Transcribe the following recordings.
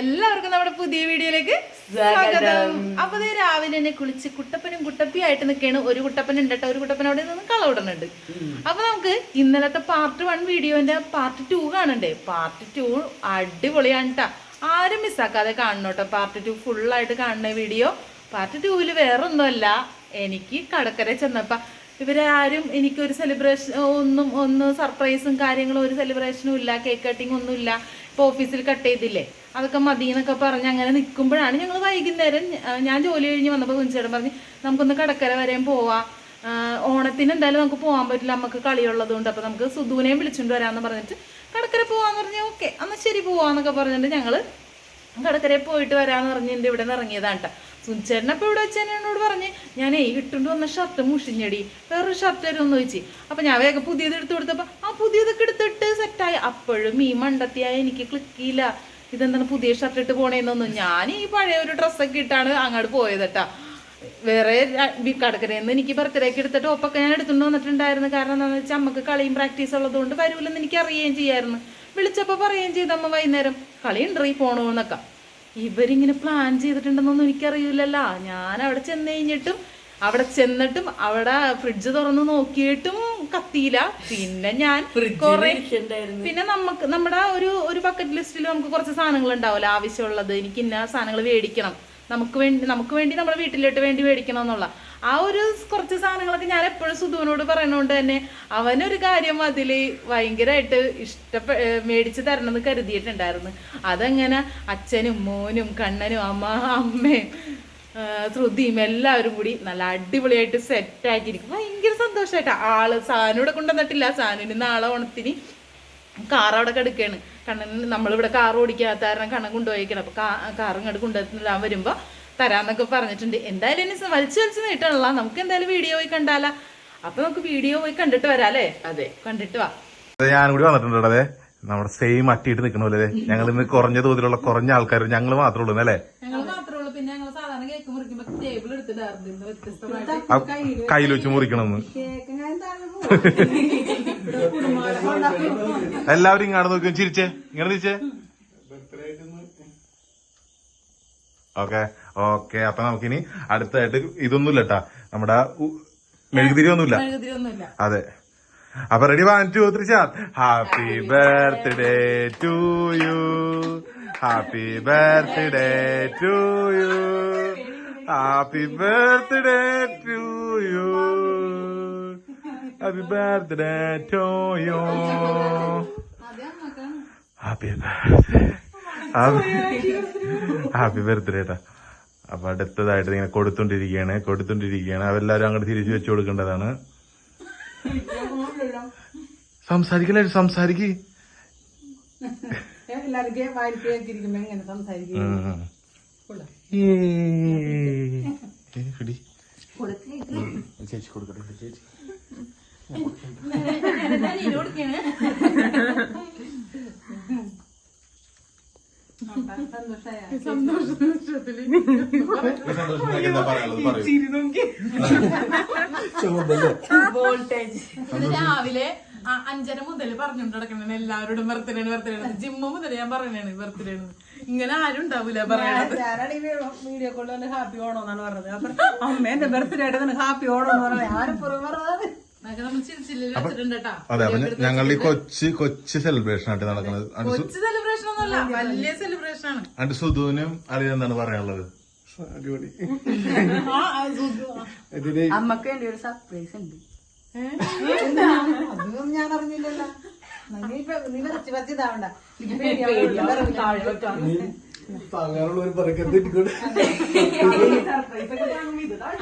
എല്ലാവർക്കും നമ്മുടെ പുതിയ വീഡിയോയിലേക്ക് സ്വാഗതം. അപ്പൊ രാവിലെ തന്നെ കുളിച്ച് കുട്ടപ്പനും കുട്ടപ്പിയായിട്ട് നിൽക്കുകയാണ്. ഒരു കുട്ടപ്പൻ ഉണ്ടട്ടോ, ഒരു കുട്ടപ്പൻ അവിടെ നിന്ന് കളവിടുന്നുണ്ട്. അപ്പൊ നമുക്ക് ഇന്നലത്തെ പാർട്ട് 1 വീഡിയോന്റെ പാർട്ട് 2 കാണണ്ടേ. പാർട്ട് 2 അടിപൊളിയാണ് കേട്ടാ. ആരും മിസ്സാക്കാതെ കാണണം കേട്ടോ. പാർട്ട് 2 ഫുള്ളായിട്ട് കാണുന്ന വീഡിയോ. പാർട്ട് 2 വേറെ ഒന്നുമല്ല, എനിക്ക് കടക്കര ചെന്നപ്പോ ഇവരാരും എനിക്കൊരു സെലിബ്രേഷൻ ഒന്ന് സർപ്രൈസും കാര്യങ്ങളും ഒരു സെലിബ്രേഷനും ഇല്ല, കേക്ക് കട്ടിങ് ഒന്നും ഇല്ല. ഇപ്പോൾ ഓഫീസിൽ കട്ട് ചെയ്തില്ലേ, അതൊക്കെ മതി എന്നൊക്കെ പറഞ്ഞ് അങ്ങനെ നിൽക്കുമ്പോഴാണ് ഞങ്ങൾ വൈകുന്നേരം ഞാൻ ജോലി കഴിഞ്ഞ് വന്നപ്പോൾ കുഞ്ചേട്ടൻ പറഞ്ഞ് നമുക്കൊന്ന് കടക്കര വരെയും പോവാം, ഓണത്തിന് എന്തായാലും നമുക്ക് പോകാൻ പറ്റില്ല, നമുക്ക് കളിയുള്ളതുകൊണ്ട് അപ്പോൾ നമുക്ക് സുധുവിനെയും വിളിച്ചുകൊണ്ട് വരാമെന്ന് പറഞ്ഞിട്ട് കടക്കര പോവാന്ന് പറഞ്ഞാൽ ഓക്കെ എന്നാൽ ശരി പോവാന്നൊക്കെ പറഞ്ഞിട്ട് ഞങ്ങൾ കടക്കരയിൽ പോയിട്ട് വരാമെന്ന് പറഞ്ഞ് എൻ്റെ ഇവിടെ നിന്ന് ഇറങ്ങിയതാണ് കേട്ടോ. സുഞ്ചേട്ടനപ്പോൾ ഇവിടെ വെച്ച് തന്നെ എന്നോട് പറഞ്ഞ് ഞാനേ ഇട്ടുകൊണ്ട് വന്ന ഷർട്ട് മുഷിഞ്ഞടി, വേറൊരു ഷർട്ട് വരുമെന്ന് ചോദിച്ചു. അപ്പം ഞാൻ വേഗം പുതിയത് എടുത്ത് കൊടുത്തപ്പോൾ ആ പുതിയതൊക്കെ എടുത്തിട്ട് സെറ്റായി. അപ്പോഴും ഈ മണ്ടത്തിയായി എനിക്ക് ക്ലിക്കിയില്ല, ഇതെന്താണ് പുതിയ ഷർട്ട് ഇട്ട് പോണേന്നൊന്നും. ഞാൻ ഈ പഴയ ഒരു ഡ്രസ്സൊക്കെ ഇട്ടാണ് അങ്ങോട്ട് പോയത് കേട്ടാ. വേറെ കടക്കരയിൽ നിന്ന് എനിക്ക് ബർത്ത്ഡേക്ക് എടുത്ത ടോപ്പൊക്കെ ഞാൻ എടുത്തുകൊണ്ട് വന്നിട്ടുണ്ടായിരുന്നു. കാരണം എന്താണെന്ന് വെച്ചാൽ അമ്മക്ക് കളിയും പ്രാക്ടീസ് ഉള്ളതുകൊണ്ട് വരൂലെന്ന് എനിക്ക് അറിയുകയും ചെയ്യായിരുന്നു. വിളിച്ചപ്പോൾ പറയുകയും ചെയ്തമ്മ വൈകുന്നേരം കളിയുണ്ടീ പോണോന്നൊക്കെ. ഇവരിങ്ങനെ പ്ലാൻ ചെയ്തിട്ടുണ്ടെന്നൊന്നും എനിക്കറിയില്ലല്ലോ. ഞാൻ അവിടെ ചെന്നിട്ടും അവിടെ ഫ്രിഡ്ജ് തുറന്ന് നോക്കിയിട്ടും കത്തിയില്ല. പിന്നെ ഞാൻ പിന്നെ നമ്മുടെ ഒരു ബക്കറ്റ് ലിസ്റ്റിൽ നമുക്ക് കുറച്ച് സാധനങ്ങൾ ഉണ്ടാവില്ല ആവശ്യമുള്ളത്. എനിക്ക് ഇന്ന സാധനങ്ങൾ മേടിക്കണം, നമുക്ക് വേണ്ടി നമ്മുടെ വീട്ടിലോട്ട് വേണ്ടി മേടിക്കണം എന്നുള്ള ആ ഒരു കുറച്ച് സാധനങ്ങളൊക്കെ ഞാൻ എപ്പോഴും സുധുവിനോട് പറയുന്നതുകൊണ്ട് തന്നെ അവനൊരു കാര്യം അതിൽ ഭയങ്കരമായിട്ട് മേടിച്ച് തരണമെന്ന് കരുതിയിട്ടുണ്ടായിരുന്നു. അതങ്ങനെ അച്ഛനും മോനും കണ്ണനും അമ്മയും ശ്രുതിയും എല്ലാവരും കൂടി നല്ല അടിപൊളിയായിട്ട് സെറ്റാക്കിയിരിക്കും. ഭയങ്കര സന്തോഷമായിട്ടാ. സാനു ഇവിടെ കൊണ്ടുവന്നിട്ടില്ല. സാനുവിന് നാളെ ഓണത്തിന് കാർ അവിടെ കിടക്കുകയാണ്. കണ്ണന് നമ്മളിവിടെ കാർ ഓടിക്കാത്ത കാരണം കണ്ണൻ കൊണ്ടുപോയിക്കണം. അപ്പൊ കാർ ഇങ്ങോട്ട് കൊണ്ടുവന്നിട്ട് വരുമ്പോ തരാന്നൊക്കെ പറഞ്ഞിട്ടുണ്ട്. എന്തായാലും ഇനി വലിച്ചു നീട്ടണല്ല, നമുക്ക് എന്തായാലും വീഡിയോ പോയി കണ്ടാലാ. അപ്പൊ നമുക്ക് വീഡിയോ പോയി കണ്ടിട്ട് വരാല്ലേ. അതെ, കണ്ടിട്ട് വാ. ഞാനും കൂടി വന്നിട്ടുണ്ട്. അതെ, നമ്മുടെ സെയിം അട്ടിയിട്ട് നിൽക്കണല്ലേ. ഞങ്ങൾ ഇന്ന് കുറഞ്ഞ തോതിലുള്ള കുറഞ്ഞ ആൾക്കാർ ഞങ്ങൾ മാത്രമേ ഉള്ളൂ അല്ലേ. ഞങ്ങൾ മാത്രമേ ഉള്ളൂ. പിന്നെ ഞങ്ങൾ സാധാരണ കേക്ക് മുറിക്കുമ്പോ ടേബിൾ എടുത്തിട്ടായിരുന്നു വ്യത്യസ്തമായിട്ട് കയ്യിൽ വെച്ച് മുറിക്കണമെന്ന്. എല്ലാവരും ഇങ്ങാട് നോക്കും, ചിരിച്ചേ, ഇങ്ങനെ തിരിച്ചേ. ഓക്കെ അപ്പൊ നമുക്കിനി അടുത്തായിട്ട് ഇതൊന്നുമില്ല കേട്ടാ, നമ്മുടെ മെഴുകുതിരി ഒന്നുമില്ല. അതെ, അപ്പൊ ready 1 2 3 start. Happy birthday to you, happy birthday to you, happy birthday to you, happy birthday to you, happy birthday, happy birthday ട്ടാ. അപ്പൊ അടുത്തതായിട്ട് ഇങ്ങനെ കൊടുത്തോണ്ടിരിക്കുകയാണ്. അതെല്ലാരും അങ്ങോട്ട് തിരിച്ചു വെച്ചു കൊടുക്കേണ്ടതാണ്. സംസാരിക്കല്ലേ, സംസാരിക്ക്. ചേച്ചി കൊടുക്കട്ടെ, ചേച്ചി രാവിലെ 5:30 മുതൽ പറഞ്ഞോണ്ട് നടക്കണേ എല്ലാവരോടും ബർത്ത്ഡേ. ജിമ്മ മുതൽ ഞാൻ പറയണേ ബർത്ത്ഡേ. ഇങ്ങനെ ആരും ഉണ്ടാവൂല പറയണത്. വീഡിയോ കോളിൽ ഹാപ്പി ഓണം എന്നാണ് പറഞ്ഞത്. അപ്പൊ അമ്മ എന്റെ ബർത്ത്ഡേ ആയിട്ട് ഹാപ്പി ഓണം എന്ന് പറഞ്ഞത് ആരും പറഞ്ഞത്. അതെ, അപ്പൊ ഞങ്ങളുടെ ഈ കൊച്ചു സെലിബ്രേഷൻ ആയിട്ട് നടക്കുന്നത്. കൊച്ചു സെലിബ്രേഷൻ ഒന്നല്ല, വലിയ സെലിബ്രേഷൻ ആണ്. അണ്ട് സുധുവിനും അറിയാൻ എന്താണ് പറയാനുള്ളത്? അമ്മക്ക് വേണ്ടി ഒരു സർപ്രൈസ് ഉണ്ട്. അതൊന്നും ഞാൻ അറിഞ്ഞില്ലല്ലോ. നീ വരച്ച് വെച്ചതാവണ്ട.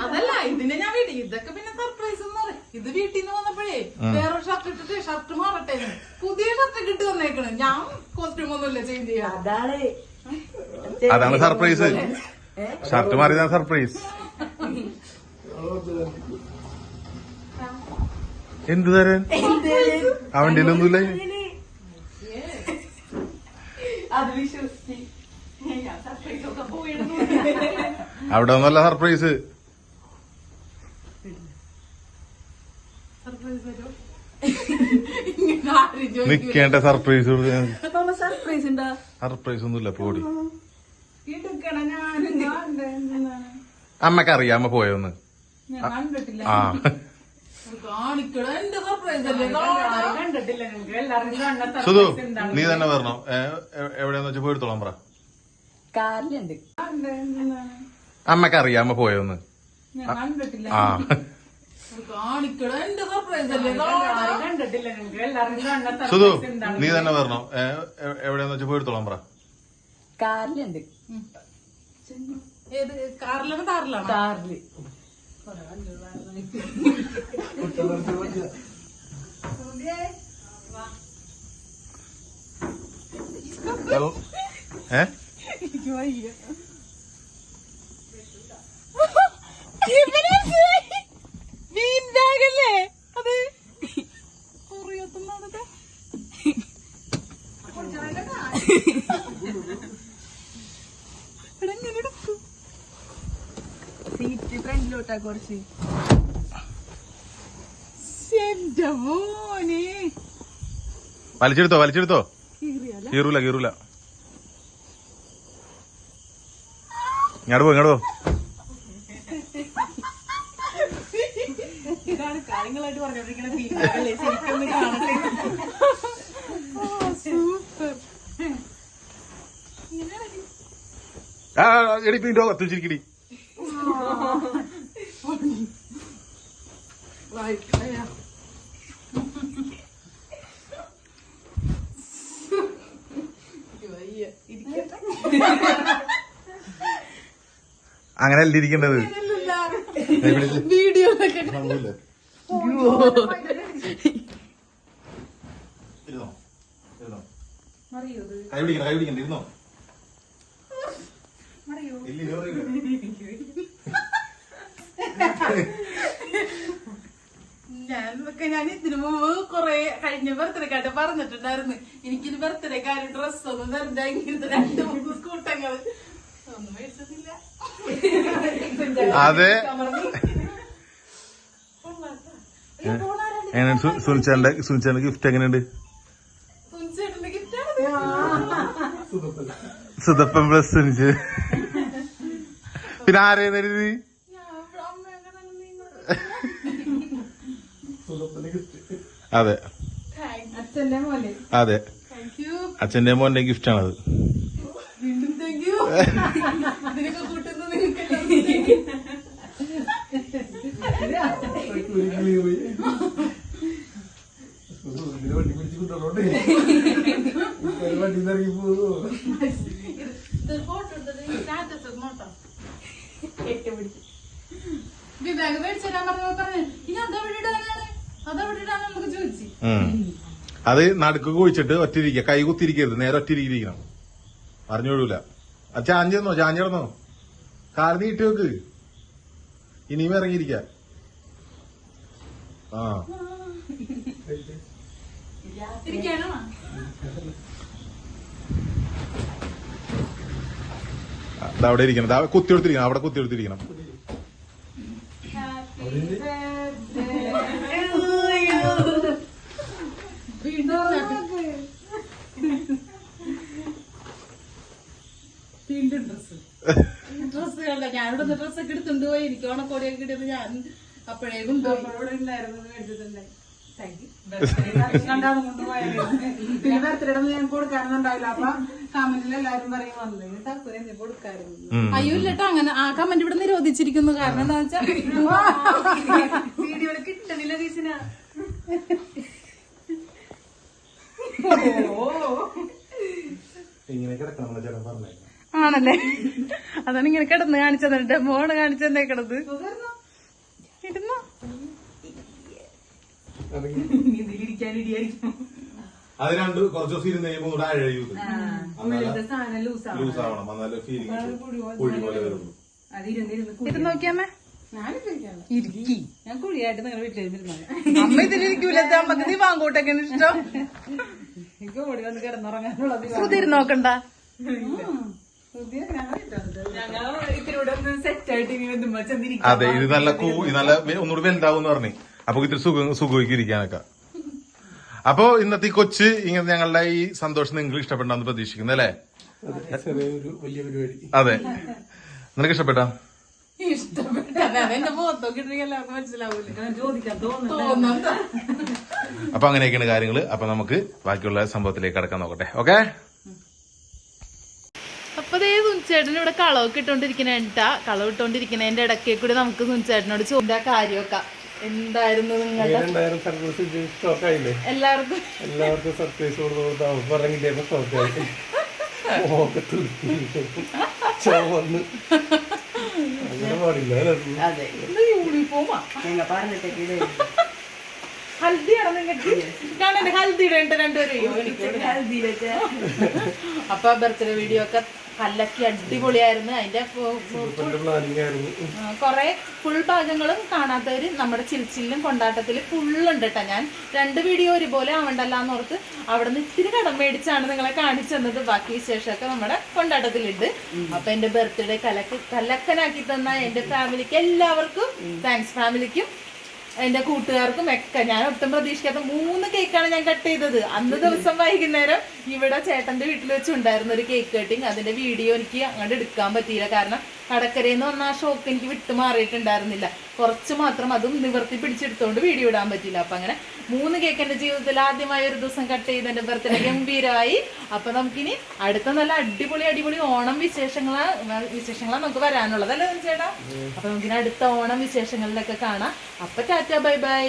അതല്ല, ഇതിനെ ഞാൻ ഇതൊക്കെ പിന്നെ സർപ്രൈസ് എന്ന് പറയും. ഇത് വീട്ടിൽ നിന്ന് വന്നപ്പോഴേ വേറൊരു ഷർട്ട് ഇട്ടിട്ട് ഷർട്ട് മാറട്ടെ, പുതിയ ഷർട്ട് ഇട്ട് വന്നേക്കണ്. ഞാൻ കോസ്റ്റ്യൂം ഒന്നുമില്ല ചേഞ്ച് ചെയ്യാം. അതാണ് സർപ്രൈസ്. Shirt മാറിയതാണ് surprise. എന്ത് തരാൻ അവന്റെ ഒന്നുമില്ല. അവിടെ ഒന്നല്ല സർപ്രൈസ്. നിക്കേണ്ട സർപ്രൈസ് സർപ്രൈസ് ഉണ്ടാ സർപ്രൈസ് ഒന്നുമില്ല പോടി ഇടുക്കണ ഞാനും അമ്മക്ക് അറിയാം അമ്മ പോയോന്ന് ഞാൻ കണ്ടിട്ടില്ല ആ കാണിക്കണം എന്റെ സർപ്രൈസ് അല്ലേ കണ്ടിട്ടില്ല നിങ്ങൾക്ക് എല്ലാവർക്കും കണ്ട സുധു സർപ്രൈസ് എന്താണ് നീ തന്നെ പറഞ്ഞോ എവിടെയാന്ന് വെച്ചാൽ പോയെടുത്തോളാം പറ കാറിലുണ്ട് അമ്മക്ക് അറിയാം അമ്മ പോയോന്ന് ഞാൻ കണ്ടിട്ടില്ല ആ കാണിക്കണം എന്റെ സർപ്രൈസ് അല്ലേ കണ്ടിട്ടില്ല നിങ്ങൾക്ക് എല്ലാവർക്കും കണ്ട സുധു സർപ്രൈസ് എന്താണ് നീ തന്നെ പറഞ്ഞോ എവിടെയാന്ന് വെച്ചാൽ പോയെടുത്തോളാം പറ കാറിലുണ്ട് ഏത് കാറിലാണ് കാറിലാണ് കാറില് ഏ വീണ്ടാകല്ലേ അത് കുറയത്തുന്നത് സീറ്റ് ഫ്രണ്ടിലോട്ടാ കുറച്ച് എന്റെ മോനെ വലിച്ചെടുത്തോ വലിച്ചെടുത്തോ കീറിയല്ല കീറൂല കീറൂല ഇങ്ങോട്ട് പോ ഇങ്ങോട്ട് പോ ഇതാണ് കാര്യങ്ങളായിട്ട് പറഞ്ഞോണ്ടിരിക്കുന്ന ഫീഡ്ബാക്കല്ലേ ശരിക്കൊന്ന് കാണട്ടെ സൂപ്പർ ആ എടി പിന്നെ കത്തിച്ചിരിക്കടി അങ്ങനെയല്ല ഇരിക്കേണ്ടത് വീഡിയോ കൈ പിടിക്കണ്ട കൈ പിടിക്കണ്ട ഇരുന്നോ ഇല്ല ഞാൻ ഇതിനു മുമ്പ് കൊറേ കഴിഞ്ഞ ബർത്ത്ഡേക്കായിട്ട് പറഞ്ഞിട്ടുണ്ടായിരുന്നു എനിക്കിന് ബർത്ത്ഡേക്കാര് ഡ്രസ് ഒന്നും തരണ്ട ഇങ്ങനത്തെ 2-3 കൂട്ടങ്ങള് ഒന്നും മേടിച്ചതില്ല അതെ എങ്ങനെ സുനിച്ചേന്റെ ഗിഫ്റ്റ് എങ്ങനെയുണ്ട് സുനിച്ചേട്ടന്റെ ഗിഫ്റ്റാണ് സുതപ്പൻ പ്ലസ് സുനിച്ച് പിന്നെ ആരേന്നരുത് അതെ അച്ഛന്റെ മോനെ അതെ താങ്ക് യു അച്ഛന്റെ മോന്റെ ഗിഫ്റ്റ് ആണത് വീണ്ടും താങ്ക് യു ഇതിനൊക്കെ കൂട്ടുന്ന നിങ്ങൾക്കെല്ലാം വിവേക് മേടിച്ചാൻ പറഞ്ഞു ഇനി അതെവിടെ ഇടാനാണ് അതെവിടെ ഇടാനാണ് നമുക്ക് ചോദിച്ചു അത് നടുക്ക് കുഴിച്ചിട്ട് ഒറ്റയിരിക്കുക കൈ കുത്തിരിക്കരുത് നേരെ ഒറ്റയിരിക്കണം അറിഞ്ഞോളൂല അത് ചാഞ്ചെന്നോ ചാഞ്ചിടന്നോ കാല് നീട്ടി വെക്ക് ഇനിയും ഇറങ്ങിയിരിക്ക ആ ഇരിക്കാനോ അവിടെ ഇരിക്കണം കുത്തിയെടുത്തിരിക്കണം അവിടെ കുത്തിയെടുത്തിരിക്കണം വീണ്ടും ഡ്രസ്സുകളുടെ ഞാനിവിടെ ഡ്രസ്സൊക്കെ എടുത്തുകൊണ്ട് പോയി എനിക്ക് ഓണക്കോടിയൊക്കെ കിട്ടിയത് ഞാൻ അപ്പോഴേ കൊണ്ടുപോയി പിന്നെ ബർത്ത്ഡേ ഞാൻ കൊടുക്കാറുണ്ടാവില്ല അപ്പൊ കമന്റിൽ എല്ലാരും പറയും വന്നു തക്കുര എന്ത് കൊടുക്കാറുണ്ട് അയ്യോ ഇല്ലട്ടോ അങ്ങനെ ആ കമന്റ് ഇവിടെ നിരോധിച്ചിരിക്കുന്നു കാരണം എന്താ വെച്ചാ വീഡിയോയിൽ കിട്ടണില്ല റീസിന ഇങ്ങനെ കിടക്കണം ചേട്ടൻ പറഞ്ഞേ ആണല്ലേ അതാണ് ഇങ്ങനെ കിടന്ന് കാണിച്ചത് മോണ് കാണിച്ചെന്നേ കിടന്ന് ഇരുന്നോ ഇതിലിരിക്കാനിടിയായിരിക്കും അത് രണ്ട് കുറച്ച് ദിവസം ഇരുന്ന് കഴിയുമ്പോൾ കൂടെ അഴയൂത് സാധനം ലൂസാവും ലൂസ് ആവണം എന്നാലും ഫീലിംഗ് പൊടി പോലെ വരുള്ളൂ അത് ഇരുന്നിരുന്ന് ഇത് നോക്കിയമ്മേ ഞാനിപ്പോ ഇരിക്കാണ്. ഇരിക്കി ഞാൻ കുഴിയായിട്ട് നിങ്ങളുടെ വീട്ടിലിരുന്നിരുന്നാണ് അമ്മ ഇതിലിരിക്കൂല അമ്മക്ക് നീ വാങ്ങോട്ടൊക്കെയാണ് ഇഷ്ടം എനിക്ക് ഓടി വന്ന് കിടന്നുറങ്ങാനുള്ളത് ശ്രുതി നോക്കണ്ട ഞങ്ങൾ ഇതിലൂടെ ഒന്ന് സെറ്റ് ആയിട്ട് ഇനി വന്ന് ചെന്നിരിക്കും അതെ ഇത് നല്ല ഇത് നല്ല ഒന്നുകൂടി വലുതാവും പറഞ്ഞു അപ്പൊ ഇത്തിരി സുഖമായിരിക്കും ഇരിക്കാനൊക്കെ അപ്പൊ ഇന്നത്തെ ഈ കൊച്ച് ഇങ്ങനെ ഞങ്ങളുടെ ഈ സന്തോഷം നിങ്ങൾക്ക് ഇഷ്ടപ്പെട്ടാന്ന് പ്രതീക്ഷിക്കുന്നു അല്ലേ? ചെറിയൊരു വലിയ പരിപാടി. അതെ, നിനക്ക് ഇഷ്ടപ്പെട്ടാ? എന്റെ മുഖത്തൊക്കെ എല്ലാവർക്കും മനസ്സിലാവൂലേ, ചോദിക്കാൻ തോന്നുന്നു. തോന്നുന്നുണ്ടോ? അപ്പൊ അങ്ങനെയൊക്കെയാണ് കാര്യങ്ങള്. അപ്പൊ നമുക്ക് ബാക്കിയുള്ള സംഭവത്തിലേക്ക് കടക്കാൻ നോക്കട്ടെ. ഓക്കെ, അപ്പൊ ദേ സുനിച്ചേട്ടൻ ഇവിടെ കളവൊക്കെ ഇട്ടോണ്ടിരിക്കണേട്ടാ. കളവ് ഇട്ടോണ്ടിരിക്കണേന്റെ ഇടയ്ക്ക് കൂടി നമുക്ക് സുനിച്ചേട്ടനോട് ചോദിച്ച കാര്യമൊക്കെ എന്തായിരുന്നു നിങ്ങളുടെ എന്തായാലും സർപ്രൈസ് സ്റ്റോക്കായില്ലേ? എല്ലാവർക്കും സർപ്രൈസ് കൊടുത്തു പറഞ്ഞിട്ടേപ്പോ സ്റ്റോക്കായി. ചോന്ന് അങ്ങനെ പാടില്ല. അതെ, യൂണിഫോമാ ഹൽദി കാണാൻ ഹൽദി ഇടേണ്ട രണ്ടുപേരും. അപ്പൊ ബർത്ത്ഡേ വീഡിയോ ഒക്കെ കല്ലക്കി അടിപൊളിയായിരുന്നു. അതിന്റെ പ്ലാനിങ് ആയിരുന്നു. കൊറേ ഫുൾ ഭാഗങ്ങളും കാണാത്തവര് നമ്മുടെ ചിരിച്ചിലും കൊണ്ടാട്ടത്തില് ഫുള്ളുണ്ട് കേട്ടോ. ഞാൻ 2 വീഡിയോ ഒരുപോലെ ആവണ്ടല്ലാന്ന് ഓർത്ത് അവിടെ നിന്ന് ഇത്തിരി കടം മേടിച്ചാണ് നിങ്ങളെ കാണിച്ചു തന്നത്. ബാക്കി വിശേഷമൊക്കെ നമ്മുടെ കൊണ്ടാട്ടത്തിലുണ്ട്. അപ്പൊ എന്റെ ബർത്ത്ഡേ കലക്കനാക്കി തന്ന എന്റെ ഫാമിലിക്ക് എല്ലാവർക്കും താങ്ക്സ്. ഫാമിലിക്കും എന്റെ കൂട്ടുകാർക്കും ഒക്കെ. ഞാൻ ഒട്ടും പ്രതീക്ഷിക്കാത്ത 3 കേക്കാണ് ഞാൻ കട്ട് ചെയ്തത്. അന്ന് ദിവസം വൈകുന്നേരം ഇവിടെ ചേട്ടന്റെ വീട്ടിൽ വെച്ചുണ്ടായിരുന്ന ഒരു കേക്ക് കട്ടിങ്. അതിന്റെ വീഡിയോ എനിക്ക് അങ്ങോട്ട് എടുക്കാൻ പറ്റിയില്ല. കാരണം കടക്കരയിൽ നിന്ന് വന്ന ആ ഷോക്ക് എനിക്ക് വിട്ടു മാറിയിട്ടുണ്ടായിരുന്നില്ല. കുറച്ച് മാത്രം, അതും നിവർത്തി പിടിച്ചെടുത്തോണ്ട് വീഡിയോ ഇടാൻ പറ്റില്ല. അപ്പൊ അങ്ങനെ 3 കേക്ക് എന്റെ ജീവിതത്തിൽ ആദ്യമായി ഒരു ദിവസം കട്ട് ചെയ്ത് എന്റെ ബർത്ത്ഡേ ഗംഭീരമായി. അപ്പൊ നമുക്കിനി അടുത്ത നല്ല അടിപൊളി ഓണം വിശേഷങ്ങളാണ് നമുക്ക് വരാനുള്ളത് അല്ലേ ചേട്ടാ? അപ്പൊ നമുക്കിനി അടുത്ത ഓണം വിശേഷങ്ങളിലൊക്കെ കാണാം. അപ്പൊ ടാറ്റ ബൈ ബൈ.